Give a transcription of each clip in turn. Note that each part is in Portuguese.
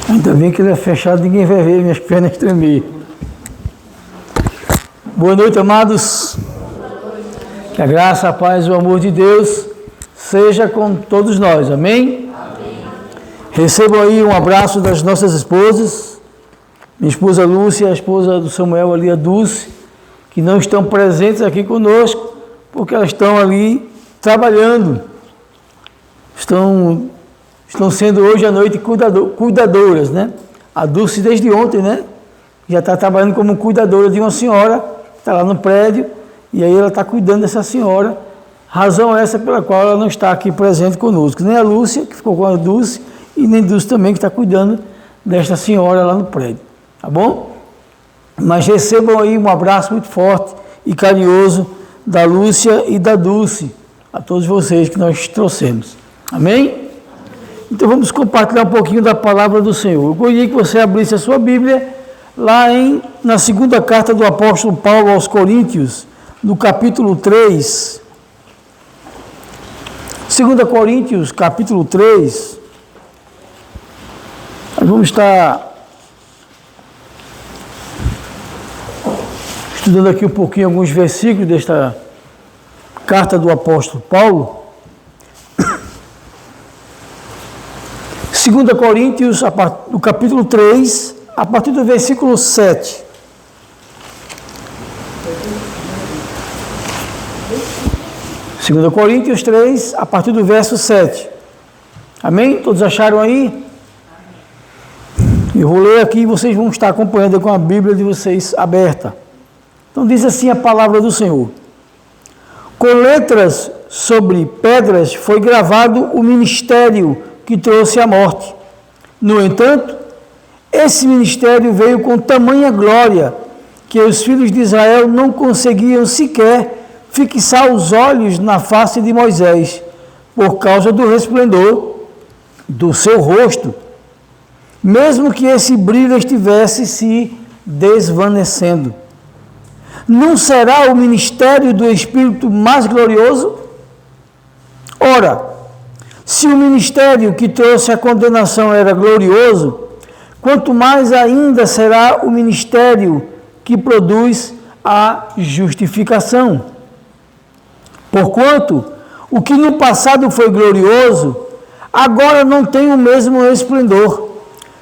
Ainda bem que ele é fechado, ninguém vai ver minhas pernas tremer. Boa noite, amados. Que a graça, a paz e o amor de Deus seja com todos nós. Amém? Recebam aí um abraço das nossas esposas. Minha esposa Lúcia, a esposa do Samuel ali, a Dulce, que não estão presentes aqui conosco, porque elas estão ali trabalhando. Estão sendo hoje à noite cuidadoras, né? A Dulce desde ontem, né? Já está trabalhando como cuidadora de uma senhora, que está lá no prédio, e aí ela está cuidando dessa senhora, razão essa pela qual ela não está aqui presente conosco. Nem a Lúcia, que ficou com a Dulce, e nem Dulce também, que está cuidando desta senhora lá no prédio. Tá bom? Mas recebam aí um abraço muito forte e carinhoso da Lúcia e da Dulce, a todos vocês que nós trouxemos. Amém? Então vamos compartilhar um pouquinho da palavra do Senhor. Eu gostaria que você abrisse a sua Bíblia lá na segunda carta do apóstolo Paulo aos Coríntios, no capítulo 3. 2 Coríntios, capítulo 3. Nós vamos estar estudando aqui um pouquinho alguns versículos desta carta do apóstolo Paulo. 2 Coríntios, no capítulo 3, a partir do versículo 7. Segunda Coríntios 3, a partir do verso 7. Amém? Todos acharam aí? Eu vou ler aqui e vocês vão estar acompanhando com a Bíblia de vocês aberta. Então diz assim a palavra do Senhor. Com letras sobre pedras foi gravado o ministério que trouxe a morte. No entanto, esse ministério veio com tamanha glória que os filhos de Israel não conseguiam sequer fixar os olhos na face de Moisés, por causa do resplendor do seu rosto, mesmo que esse brilho estivesse se desvanecendo. Não será o ministério do Espírito mais glorioso? Ora, se o ministério que trouxe a condenação era glorioso, quanto mais ainda será o ministério que produz a justificação. Porquanto, o que no passado foi glorioso, agora não tem o mesmo esplendor,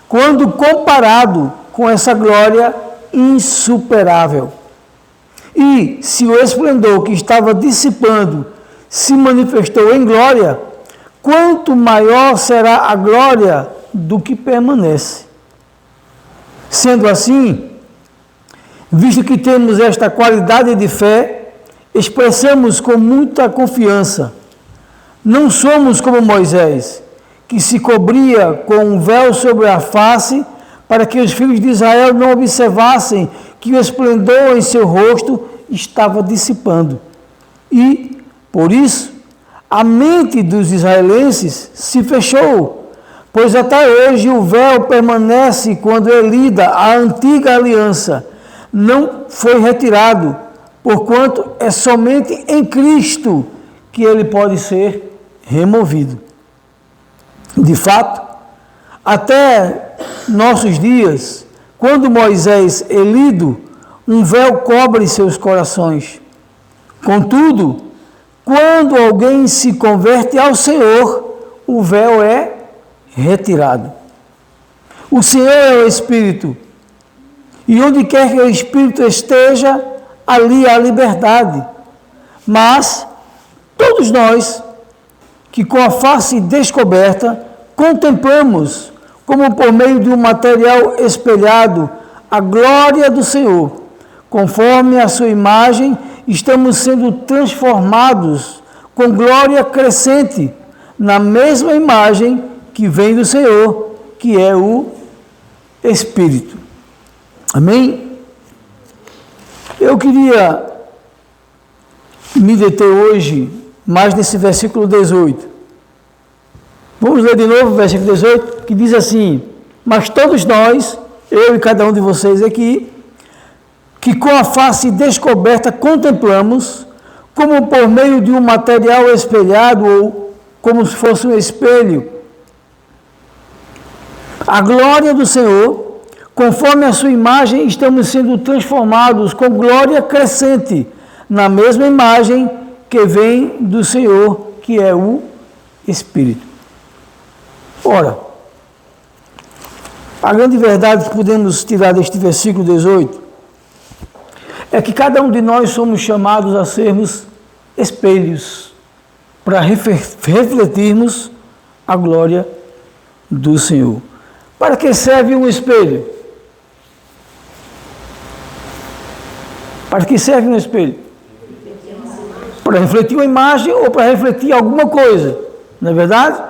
quando comparado com essa glória insuperável. E se o esplendor que estava dissipando se manifestou em glória, quanto maior será a glória do que permanece. Sendo assim, visto que temos esta qualidade de fé, expressamos com muita confiança. Não somos como Moisés, que se cobria com um véu sobre a face, para que os filhos de Israel não observassem que o esplendor em seu rosto estava dissipando. E, por isso, a mente dos israelenses se fechou, pois até hoje o véu permanece quando é lida a antiga aliança. Não foi retirado, porquanto é somente em Cristo que ele pode ser removido. De fato, até nossos dias, quando Moisés é lido, um véu cobre seus corações. Contudo, quando alguém se converte ao Senhor, o véu é retirado. O Senhor é o Espírito, e onde quer que o Espírito esteja, ali há liberdade. Mas todos nós, que com a face descoberta, contemplamos, como por meio de um material espelhado, a glória do Senhor, conforme a sua imagem, estamos sendo transformados com glória crescente na mesma imagem que vem do Senhor, que é o Espírito. Amém? Eu queria me deter hoje mais nesse versículo 18. Vamos ler de novo o versículo 18, que diz assim: mas todos nós, eu e cada um de vocês aqui, que com a face descoberta contemplamos, como por meio de um material espelhado, ou como se fosse um espelho, A glória do Senhor, conforme a sua imagem, estamos sendo transformados com glória crescente, na mesma imagem que vem do Senhor, que é o Espírito. Ora, a grande verdade que podemos tirar deste versículo 18 é que cada um de nós somos chamados a sermos espelhos para refletirmos a glória do Senhor. Para que serve um espelho? Para que serve um espelho? Para refletir uma imagem ou para refletir alguma coisa, não é verdade?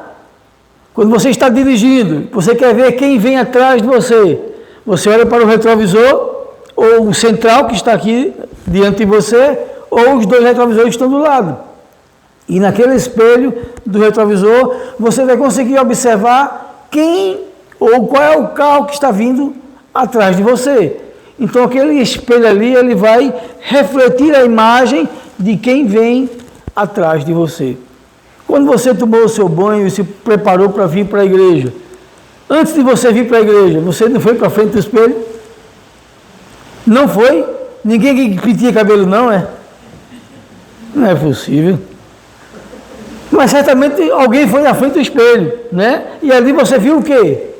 Quando você está dirigindo, você quer ver quem vem atrás de você. Você olha para o retrovisor, ou o central que está aqui diante de você, ou os dois retrovisores que estão do lado. E naquele espelho do retrovisor, você vai conseguir observar quem ou qual é o carro que está vindo atrás de você. Então aquele espelho ali, ele vai refletir a imagem de quem vem atrás de você. Quando você tomou o seu banho e se preparou para vir para a igreja, antes de você vir para a igreja, você não foi para frente do espelho? Não foi? Ninguém que pintia cabelo não, é? Não é possível. Mas certamente alguém foi na frente do espelho, né? E ali você viu o quê?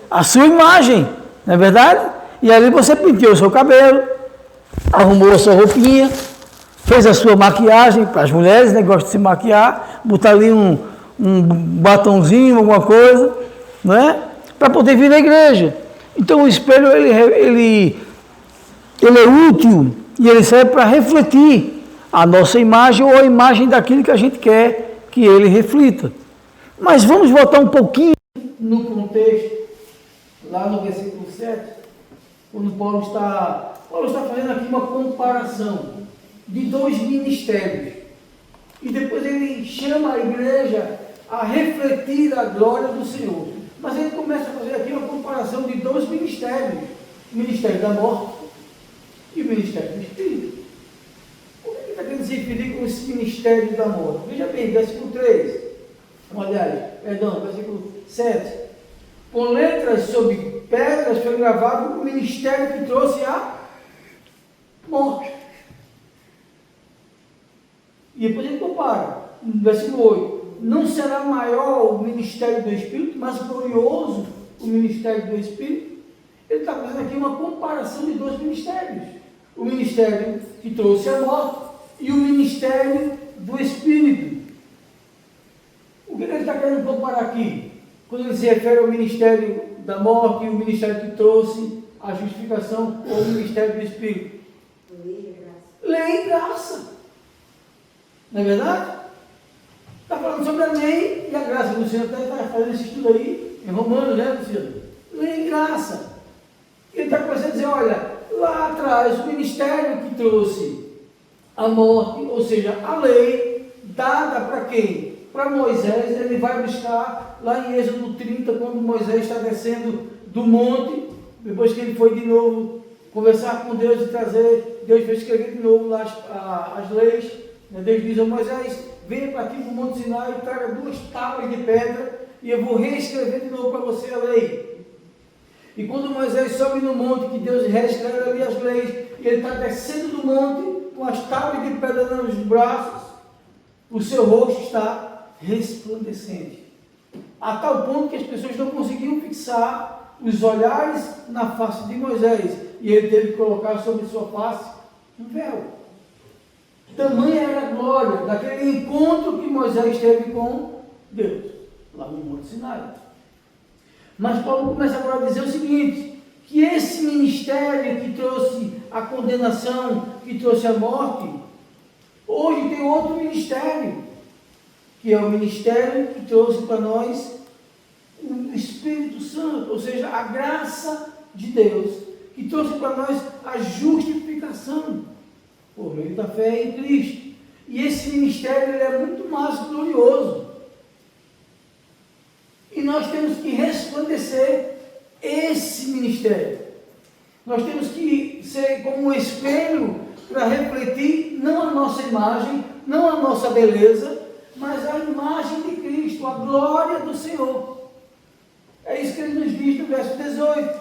A sua imagem, não é verdade? E ali você penteou o seu cabelo, arrumou a sua roupinha, fez a sua maquiagem, para as mulheres, né, gostam de se maquiar, botar ali um batonzinho, alguma coisa, não é? Para poder vir na igreja. Então o espelho, ele é útil e ele serve para refletir a nossa imagem ou a imagem daquilo que a gente quer que ele reflita. Mas vamos voltar um pouquinho no contexto, lá no versículo 7, quando Paulo está fazendo aqui uma comparação de dois ministérios. E depois ele chama a igreja a refletir a glória do Senhor. Mas ele começa a fazer aqui uma comparação de dois ministérios. O ministério da morte e o ministério do Espírito. O que ele está querendo se referir com esse ministério da morte? Veja bem, versículo 3. Versículo 7. Com letras sobre pedras foi gravado o ministério que trouxe a morte. E depois ele compara, no versículo 8, não será maior o ministério do Espírito, mas glorioso o ministério do Espírito? Ele está fazendo aqui uma comparação de dois ministérios. O ministério que trouxe a morte e o ministério do Espírito. O que ele está querendo comparar aqui? Quando ele se refere ao ministério da morte e o ministério que trouxe a justificação ou o ministério do Espírito? Lei e graça. Não é verdade? Está falando sobre a lei e a graça. O Luciano está fazendo esse estudo aí, em Romanos, né, Luciano? Lei e graça. Ele está começando a dizer, olha, lá atrás, o ministério que trouxe a morte, ou seja, a lei, dada para quem? Para Moisés. Ele vai buscar lá em Êxodo 30, quando Moisés está descendo do monte, depois que ele foi de novo conversar com Deus e trazer, Deus vai escrever de novo lá as leis. Deus diz a Moisés, venha para aqui para o Monte Sinai e traga 2 tábuas de pedra e eu vou reescrever de novo para você a lei. E quando Moisés sobe no monte, que Deus reescreve ali as leis, e ele está descendo do monte com as tábuas de pedra nos braços, o seu rosto está resplandecente. A tal ponto que as pessoas não conseguiam fixar os olhares na face de Moisés. E ele teve que colocar sobre sua face um véu. Tamanha era a glória daquele encontro que Moisés teve com Deus, lá no Monte Sinai. Mas Paulo começa agora a dizer o seguinte, que esse ministério que trouxe a condenação, que trouxe a morte, hoje tem outro ministério, que é o ministério que trouxe para nós o Espírito Santo, ou seja, a graça de Deus, que trouxe para nós a justificação por meio da fé em Cristo. E esse ministério ele é muito mais glorioso. E nós temos que resplandecer esse ministério. Nós temos que ser como um espelho para refletir não a nossa imagem, não a nossa beleza, mas a imagem de Cristo, a glória do Senhor. É isso que ele nos diz no verso 18,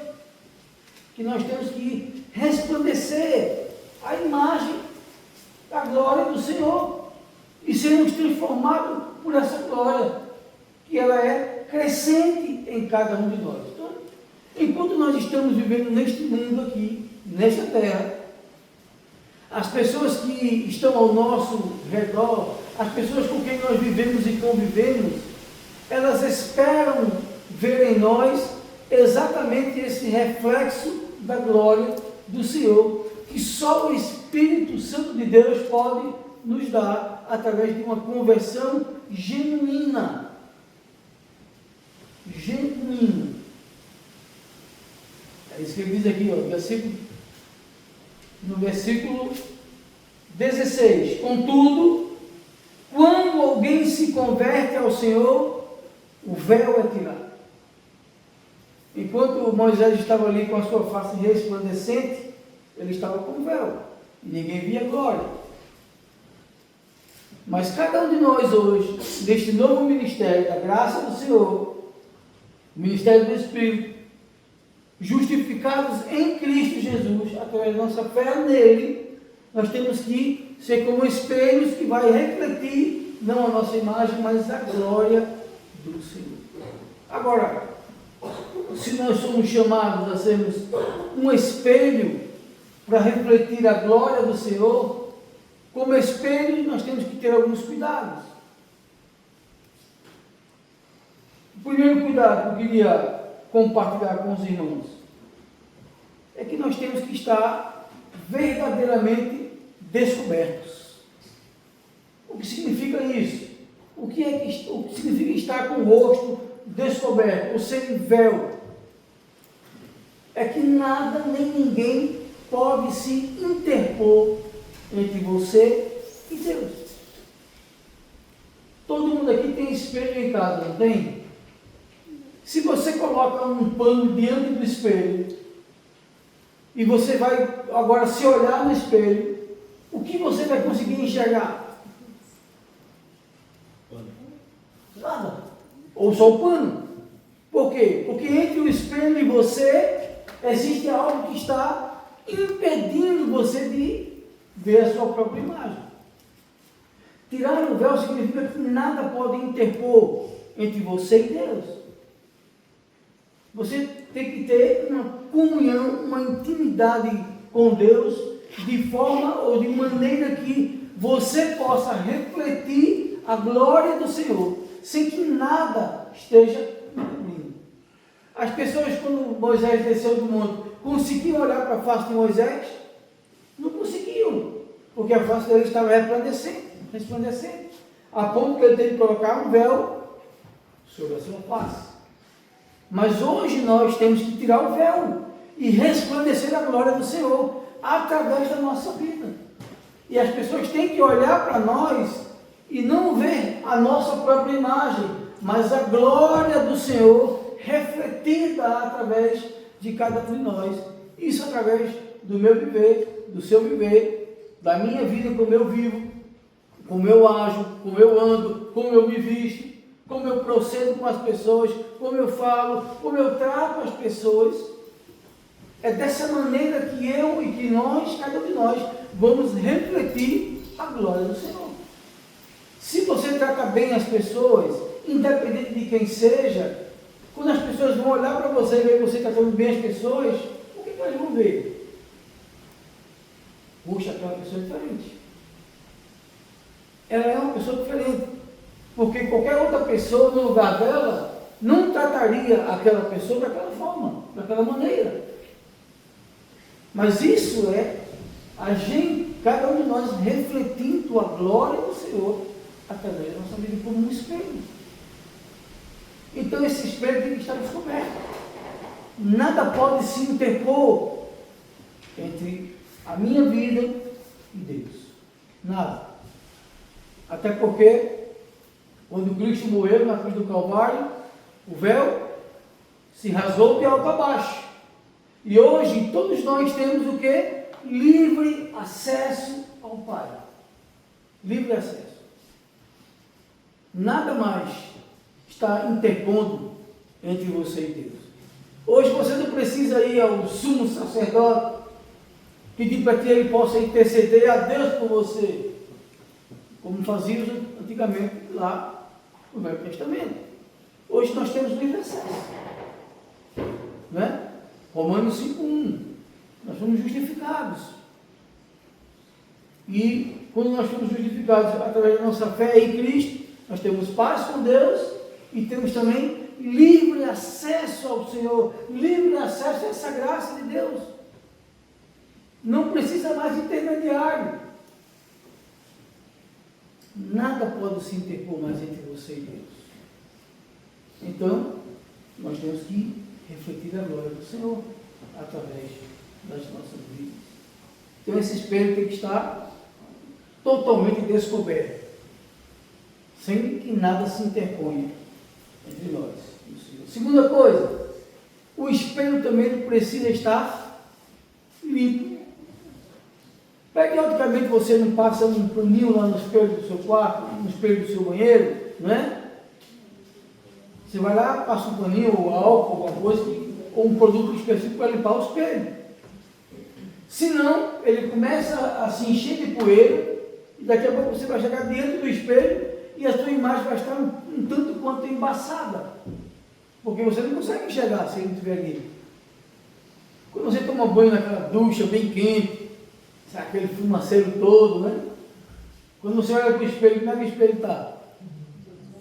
que nós temos que resplandecer a imagem da glória do Senhor e sermos transformados por essa glória, que ela é crescente em cada um de nós. Então, enquanto nós estamos vivendo neste mundo aqui, nesta terra, as pessoas que estão ao nosso redor, as pessoas com quem nós vivemos e convivemos, elas esperam ver em nós exatamente esse reflexo da glória do Senhor, que só o Espírito Santo de Deus pode nos dar através de uma conversão genuína. Genuína. É isso que ele diz aqui, no versículo 16. Contudo, quando alguém se converte ao Senhor, o véu é tirado. Enquanto Moisés estava ali com a sua face resplandecente, ele estava com o véu, e ninguém via a glória. Mas cada um de nós hoje, neste novo ministério da graça do Senhor, o ministério do Espírito, justificados em Cristo Jesus, através da nossa fé nele, nós temos que ser como espelhos que vai refletir, não a nossa imagem, mas a glória do Senhor. Agora, se nós somos chamados a sermos um espelho para refletir a glória do Senhor, como espelho nós temos que ter alguns cuidados. O primeiro cuidado que eu queria compartilhar com os irmãos é que nós temos que estar verdadeiramente descobertos. O que significa isso? O que significa estar com o rosto descoberto, ou sem véu? É que nada nem ninguém pode se interpor entre você e Deus. Todo mundo aqui tem espelho em casa, não tem? Se você coloca um pano diante do espelho e você vai agora se olhar no espelho, o que você vai conseguir enxergar? Nada. Ou só o pano. Por quê? Porque entre o espelho e você existe algo que está impedindo você de ver a sua própria imagem. Tirar o véu significa que nada pode interpor entre você e Deus. Você tem que ter uma comunhão, uma intimidade com Deus, de forma ou de maneira que você possa refletir a glória do Senhor, sem que nada esteja encobrindo. As pessoas, quando Moisés desceu do monte, conseguiam olhar para a face de Moisés? Não conseguiam, porque a face dele estava resplandecente, a ponto que ele teve que colocar um véu sobre a sua face. Mas hoje nós temos que tirar o véu e resplandecer a glória do Senhor através da nossa vida. E as pessoas têm que olhar para nós e não ver a nossa própria imagem, mas a glória do Senhor refletida através de cada um de nós. Isso através do meu viver, do seu viver, da minha vida, como eu vivo, como eu ajo, como eu ando, como eu me visto, como eu procedo com as pessoas, como eu falo, como eu trato as pessoas. É dessa maneira que eu e que nós, cada um de nós, vamos refletir a glória do Senhor. Se você trata bem as pessoas, independente de quem seja, quando as pessoas vão olhar para você e ver você tratando bem as pessoas, o que elas vão ver? Puxa, aquela pessoa é diferente. Ela é uma pessoa diferente. Porque qualquer outra pessoa no lugar dela não trataria aquela pessoa daquela forma, daquela maneira. Mas isso é a gente, cada um de nós, refletindo a glória do Senhor através da nossa vida como um espelho. Então esse espelho tem que estar descoberto. Nada pode se interpor entre a minha vida e Deus. Nada. Até porque quando Cristo morreu na cruz do Calvário, o véu se rasgou de alto a baixo. E hoje todos nós temos o quê? Livre acesso ao Pai. Livre acesso. Nada mais está interpondo entre você e Deus. Hoje você não precisa ir ao sumo sacerdote, pedir para que ele possa interceder a Deus por você, como faziam antigamente lá no Velho Testamento. Hoje nós temos livre acesso, não é? Romanos 5:1, nós somos justificados. E quando nós somos justificados através da nossa fé em Cristo, nós temos paz com Deus e temos também livre acesso ao Senhor, livre acesso a essa graça de Deus. Não precisa mais de intermediário. Nada pode se interpor mais entre você e Deus. Então, nós temos que refletir a glória do Senhor através das nossas vidas. Então, esse espelho tem que estar totalmente descoberto, sem que nada se interponha entre nós e o Senhor. Segunda coisa, o espelho também precisa estar limpo. Periodicamente você não passa um paninho lá no espelho do seu quarto, no espelho do seu banheiro, não é? Você vai lá, passa um paninho, ou álcool, alguma coisa, ou um produto específico para limpar o espelho. Senão, ele começa a se encher de poeira, e daqui a pouco você vai chegar dentro do espelho, e a sua imagem vai estar um tanto quanto embaçada, porque você não consegue enxergar se ele não estiver ali. Quando você toma banho naquela ducha bem quente, aquele fumaceiro todo, né? Quando você olha para o espelho, como é que o espelho está?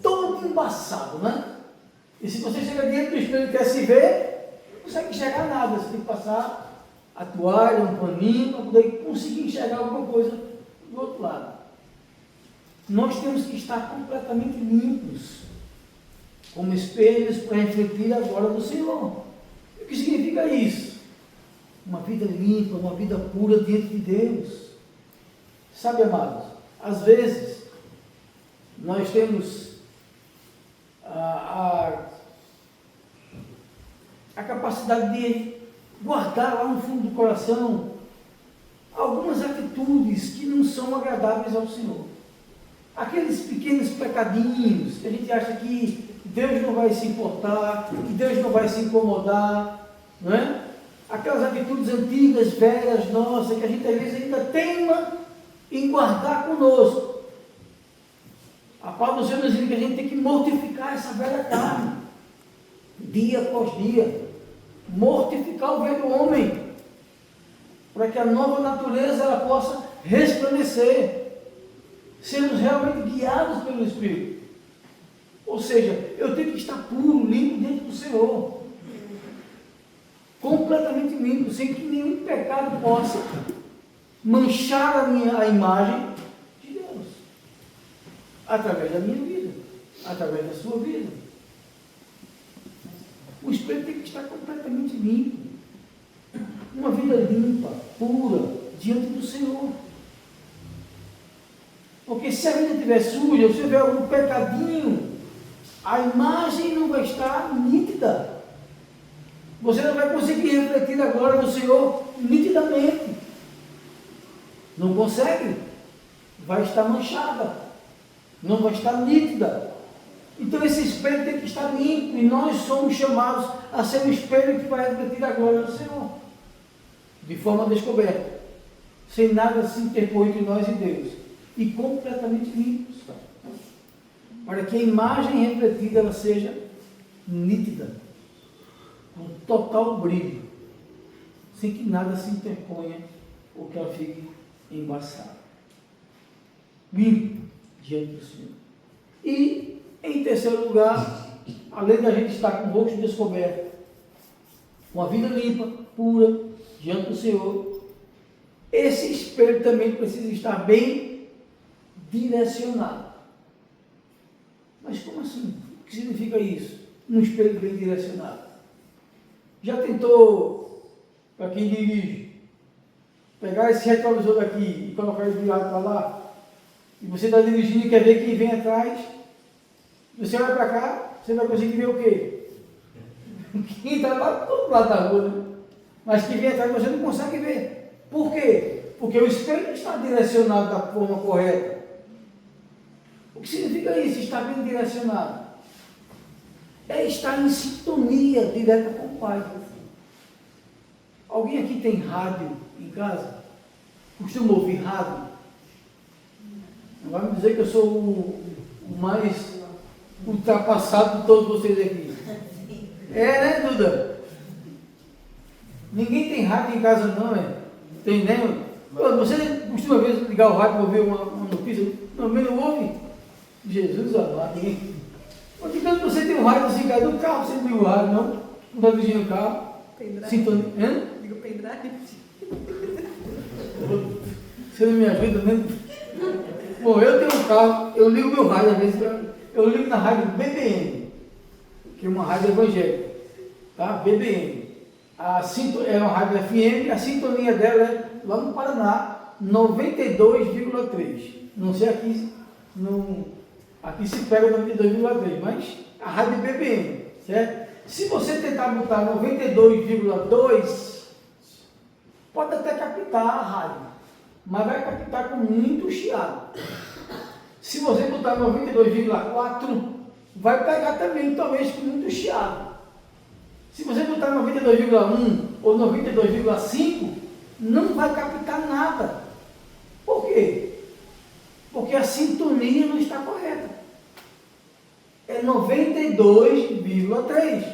Todo embaçado, né? E se você chega dentro do espelho e quer se ver, não consegue enxergar nada, você tem que passar a toalha, um paninho, para poder conseguir enxergar alguma coisa do outro lado. Nós temos que estar completamente limpos, como espelhos para refletir a glória do Senhor. O que significa isso? Uma vida limpa, uma vida pura diante de Deus. Sabe, amados, às vezes nós temos a capacidade de guardar lá no fundo do coração algumas atitudes que não são agradáveis ao Senhor. Aqueles pequenos pecadinhos que a gente acha que Deus não vai se importar, que Deus não vai se incomodar, não é? Aquelas atitudes antigas, velhas, nossas, que a gente às vezes ainda teima em guardar conosco. A palavra do Senhor nos diz que a gente tem que mortificar essa velha carne, dia após dia. Mortificar o velho homem, para que a nova natureza ela possa resplandecer, sermos realmente guiados pelo Espírito. Ou seja, eu tenho que estar puro, limpo dentro do Senhor, completamente limpo, sem que nenhum pecado possa manchar a imagem de Deus, através da minha vida, através da sua vida. O espelho tem que estar completamente limpo, uma vida limpa, pura, diante do Senhor. Porque se a vida estiver suja, se tiver algum pecadinho, a imagem não vai estar nítida. Você não vai conseguir refletir a glória do Senhor nitidamente. Não consegue. Vai estar manchada. Não vai estar nítida. Então esse espelho tem que estar limpo. E nós somos chamados a ser um espelho que vai refletir a glória do Senhor. De forma descoberta. Sem nada se interpor entre nós e Deus. E completamente limpos. Para que a imagem refletida ela seja nítida. Com total brilho, sem que nada se interponha ou que ela fique embaçada. Limpo diante do Senhor. E, em terceiro lugar, além da gente estar com o rosto descoberto, uma vida limpa, pura, diante do Senhor, esse espelho também precisa estar bem direcionado. Mas como assim? O que significa isso? Um espelho bem direcionado. Já tentou, para quem dirige, pegar esse retrovisor daqui e colocar ele virado para lá? E você está dirigindo e quer ver quem vem atrás? Você olha para cá, você vai conseguir ver o quê? Quem está lá do outro lado da rua, né? Mas quem vem atrás você não consegue ver. Por quê? Porque o espelho está direcionado da forma correta. O que significa isso? Estar bem direcionado. é estar em sintonia direta com o Pai. Alguém aqui tem rádio em casa? Costuma ouvir rádio? Não vai me dizer que eu sou o mais ultrapassado de todos vocês aqui. É, né, Duda? Ninguém tem rádio em casa não, é? Tem, né? Você costuma ver ligar o rádio para ouvir uma notícia? Não ouve? Jesus amado, hein? Porque quando você tem um rádio assim, no carro, você não liga o rádio, não? Não está dirigindo o carro? Sintonia. Liga o pendrive. Você não me ajuda mesmo? Bom, eu tenho um carro, eu ligo meu rádio, às vezes, eu ligo na rádio BBN, que é uma rádio evangélica, tá? BBN. É uma rádio FM, a sintonia dela é lá no Paraná, 92,3. Não sei aqui, aqui se pega 92,3, mas a rádio BBN, certo? Se você tentar botar 92,2, pode até captar a rádio, mas vai captar com muito chiado. Se você botar 92,4, vai pegar também, talvez com muito chiado. Se você botar 92,1 ou 92,5, não vai captar nada. Por quê? Porque a sintonia não está correta. É 92,3,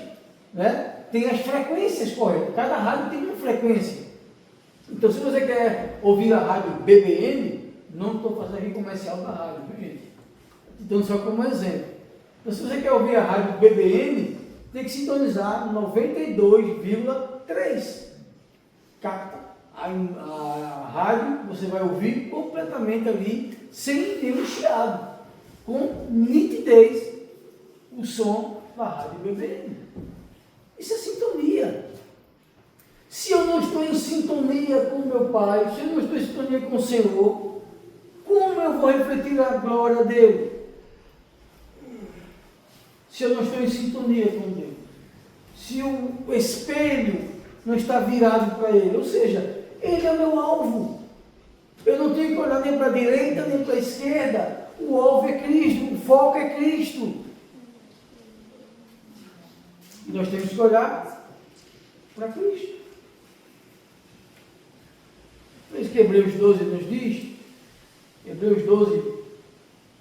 né? Tem as frequências corretas. Cada rádio tem uma frequência. Então, se você quer ouvir a rádio BBN, não estou fazendo aqui comercial da rádio, viu, gente? Então, só como exemplo. Então, se você quer ouvir a rádio BBN, tem que sintonizar 92,3. Capta. A rádio você vai ouvir completamente ali, sem nenhum chiado, com nitidez, o som da rádio BBN. Isso é sintonia. Se eu não estou em sintonia com o meu Pai, se eu não estou em sintonia com o Senhor, como eu vou refletir a glória dele? Se eu não estou em sintonia com Deus, se o espelho não está virado para ele, ou seja, ele é o meu alvo. Eu não tenho que olhar nem para a direita, nem para a esquerda. O alvo é Cristo, o foco é Cristo. E nós temos que olhar para Cristo. Por isso que Hebreus 12 nos diz, Hebreus 12,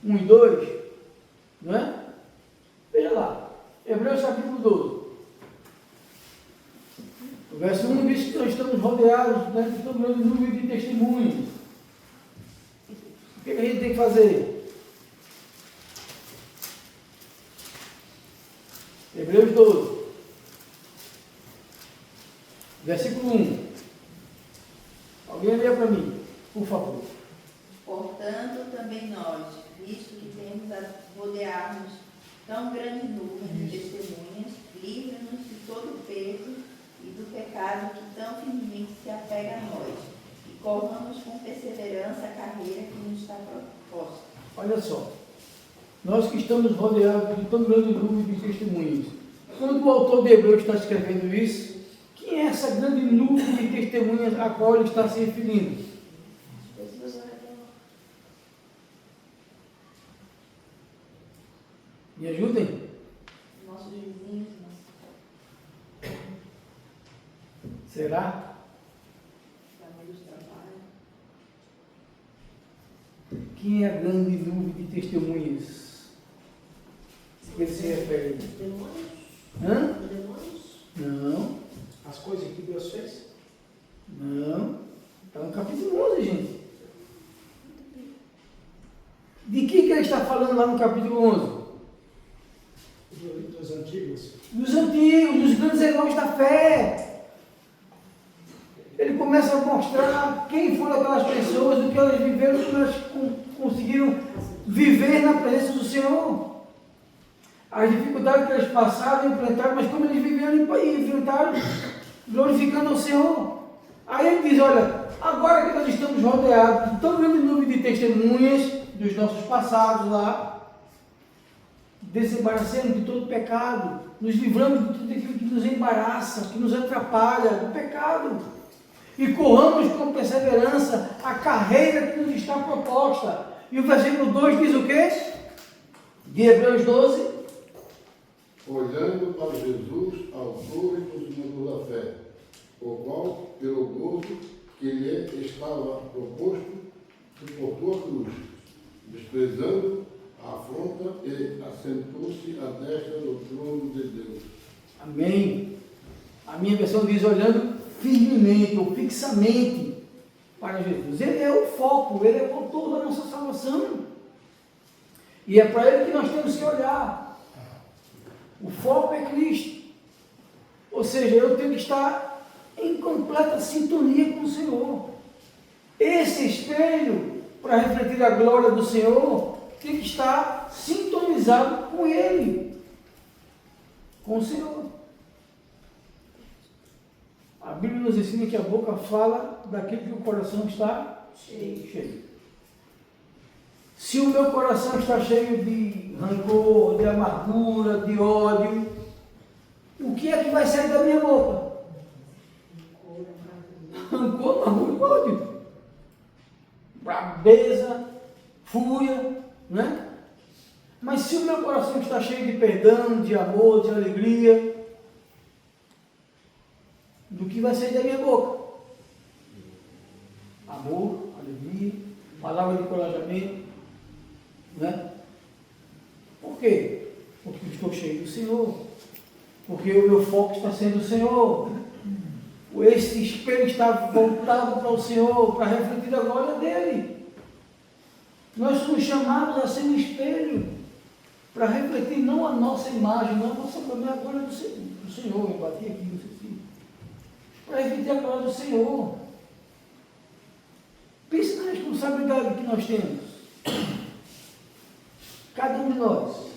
1 e 2, não é? Veja lá, Hebreus capítulo 12. O verso 1 diz que nós estamos rodeados, né, de toda grande número de testemunhos. O que a gente tem que fazer? Hebreus 12, versículo 1. Alguém lê para mim, por favor. Portanto, também nós, visto que temos a rodear-nos tão grande nuvem de testemunhas, livre-nos de todo o peso e do pecado que tão firmemente se apega a nós, e corramos com perseverança a carreira que nos está proposta. Olha só, nós que estamos rodeados de tão grande número de testemunhas, quando o autor de Hebreus está escrevendo isso, quem é essa grande nuvem de testemunhas a qual ele está se referindo? Me ajudem? Nossos vizinhos, Será? amigos de trabalho. Quem é a grande nuvem de testemunhas? Ele se refere. Demônios? Hã? Demônios? Não, As coisas que Deus fez? não. Está no capítulo 11, gente. De que ele está falando lá no capítulo 11? Dos antigos. Dos antigos, dos grandes heróis da fé. Ele começa a mostrar quem foram aquelas pessoas, o que elas viveram, como elas conseguiram viver na presença do Senhor. As dificuldades que eles passaram, enfrentaram, mas como eles viveram e enfrentaram, glorificando ao Senhor. Aí ele diz, olha, agora que nós estamos rodeados de tão grande número de testemunhas dos nossos passados lá, desembaraçando de todo pecado, nos livrando de tudo aquilo que nos embaraça, que nos atrapalha, do pecado, e corramos com perseverança a carreira que nos está proposta. E o versículo 2 diz o quê? De Hebreus 12, olhando para Jesus, autor e consumador da fé, o qual, pelo gozo que lhe estava proposto, suportou a cruz, desprezando a afronta e assentou-se à destra do trono de Deus. Amém. A minha versão diz olhando firmemente ou fixamente para Jesus. Ele é o foco, ele é o autor da nossa salvação. E é para ele que nós temos que olhar. O foco é Cristo. Ou seja, eu tenho que estar em completa sintonia com o Senhor. Esse espelho, para refletir a glória do Senhor, tem que estar sintonizado com Ele, com o Senhor. A Bíblia nos ensina que a boca fala daquilo que o coração está cheio. Se o meu coração está cheio de rancor, de amargura, de ódio, o que é que vai sair da minha boca? Rancor, amargura e ódio. Brabeza, fúria, né? Mas se o meu coração está cheio de perdão, de amor, de alegria, do que vai sair da minha boca? Amor, alegria, palavra de encorajamento, né? Por quê? Porque eu estou cheio do Senhor, porque o meu foco está sendo o Senhor, esse espelho está voltado para o Senhor, para refletir a glória dele. Nós somos chamados a ser um espelho, para refletir não a nossa imagem, não a nossa glória, a glória do Senhor. Eu bati aqui, não sei se. Para refletir a glória do Senhor. Pense na responsabilidade que nós temos. Cada um de nós.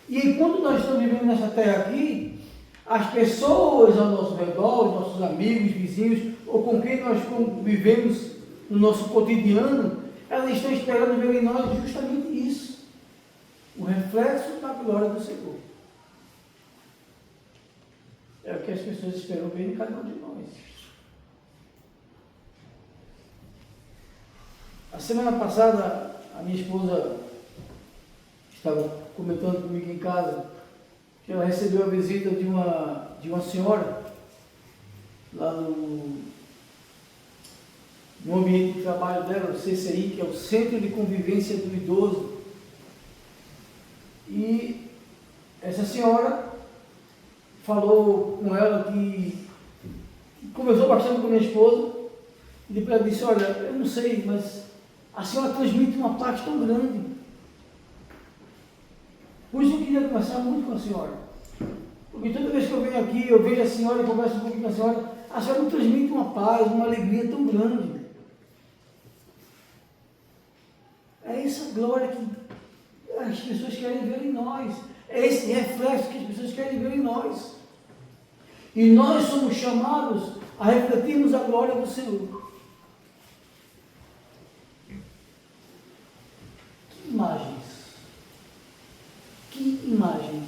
E enquanto nós estamos vivendo nessa terra aqui, as pessoas ao nosso redor, os nossos amigos, vizinhos, ou com quem nós convivemos no nosso cotidiano, elas estão esperando ver em nós justamente isso. O reflexo da glória do Senhor. É o que as pessoas esperam ver em cada um de nós. A semana passada, a minha esposa estava comentando comigo em casa que ela recebeu a visita de uma senhora lá no ambiente de trabalho dela, o CCI, que é o Centro de Convivência do Idoso. E essa senhora falou com ela que conversou bastante com a minha esposa, e depois ela disse: olha, eu não sei, mas a senhora transmite uma paz tão grande. Por isso eu queria conversar muito com a senhora, porque toda vez que eu venho aqui, eu vejo a senhora e converso um pouquinho com a senhora me transmite uma paz, uma alegria tão grande. É essa glória que as pessoas querem ver em nós, é esse reflexo que as pessoas querem ver em nós. E nós somos chamados a refletirmos a glória do Senhor. Que imagens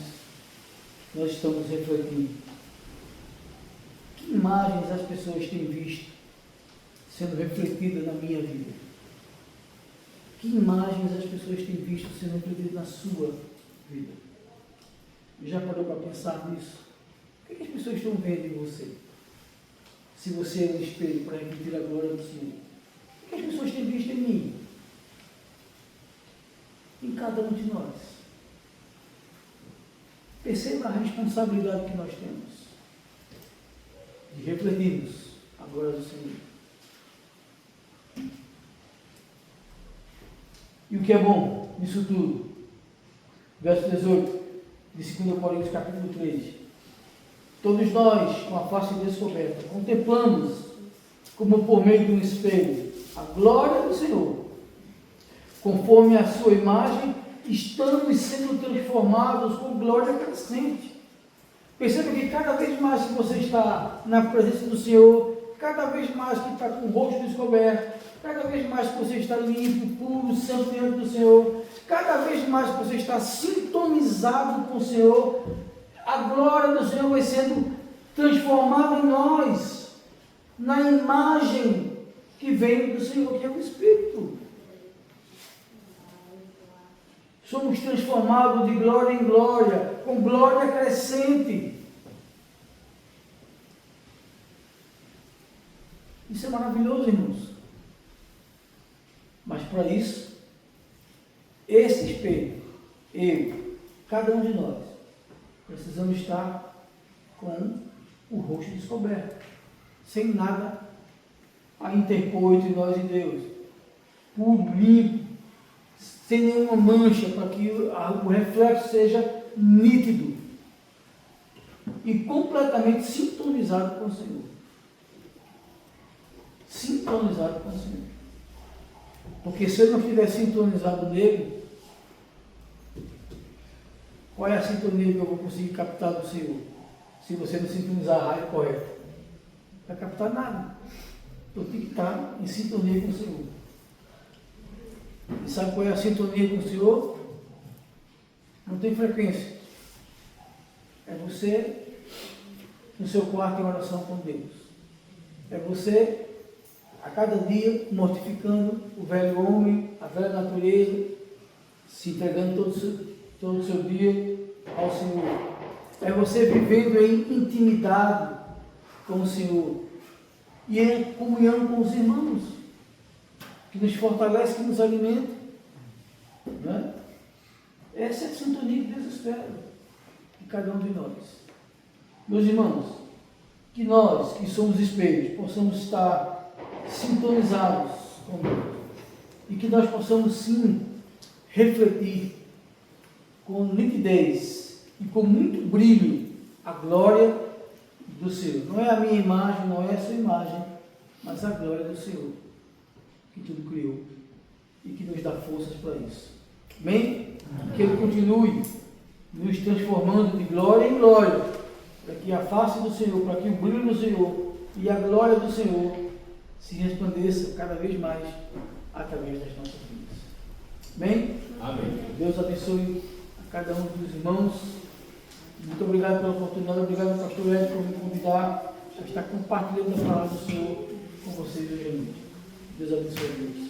nós estamos refletindo? Que imagens as pessoas têm visto sendo refletidas na minha vida? Que imagens as pessoas têm visto sendo refletidas na sua vida? Já parou para pensar nisso? O que as pessoas estão vendo em você? Se você é um espelho para refletir a glória do Senhor, o que as pessoas têm visto em mim? Em cada um de nós. Perceba a responsabilidade que nós temos de refletirmos a glória do Senhor. E o que é bom nisso tudo? Verso 18 de 2 Coríntios capítulo 3. Todos nós, com a face descoberta, contemplamos como por meio de um espelho a glória do Senhor. Conforme a sua imagem, estamos sendo transformados com glória crescente. Perceba que cada vez mais que você está na presença do Senhor, cada vez mais que está com o rosto descoberto, cada vez mais que você está limpo, puro, santo diante do Senhor, cada vez mais que você está sintonizado com o Senhor, a glória do Senhor vai sendo transformada em nós, na imagem que vem do Senhor, que é o Espírito. Somos transformados de glória em glória, com glória crescente. Isso é maravilhoso, irmãos. Mas para isso, esse espelho, eu, cada um de nós, precisamos estar com o rosto descoberto, sem nada a interpor entre nós e Deus, puro, limpo, sem nenhuma mancha, para que o reflexo seja nítido e completamente sintonizado com o Senhor. Sintonizado com o Senhor. Porque se eu não estiver sintonizado nele, qual é a sintonia que eu vou conseguir captar do Senhor? Se você não sintonizar a rádio correta, não vai captar nada. Eu tenho que estar em sintonia com o Senhor. E sabe qual é a sintonia com o Senhor? Não tem frequência. É você no seu quarto em oração com Deus. É você a cada dia mortificando o velho homem, a velha natureza, se entregando todo o seu dia ao Senhor. É você vivendo em intimidade com o Senhor e em comunhão com os irmãos, que nos fortalece, que nos alimenta. Não é? Essa é a sintonia que Deus espera de cada um de nós. Meus irmãos, que nós, que somos espelhos, possamos estar sintonizados com Deus e que nós possamos sim refletir com nitidez e com muito brilho a glória do Senhor. Não é a minha imagem, não é a sua imagem, mas a glória do Senhor, que tudo criou e que nos dá forças para isso. Amém? Que Ele continue nos transformando de glória em glória, para que a face do Senhor, para que o brilho do Senhor e a glória do Senhor se resplandeça cada vez mais através das nossas vidas. Amém? Amém. Deus abençoe a cada um dos irmãos. Muito obrigado pela oportunidade. Obrigado, pastor Ed, por me convidar a estar compartilhando a palavra do Senhor com vocês hoje à noite. Deus abençoe a Deus.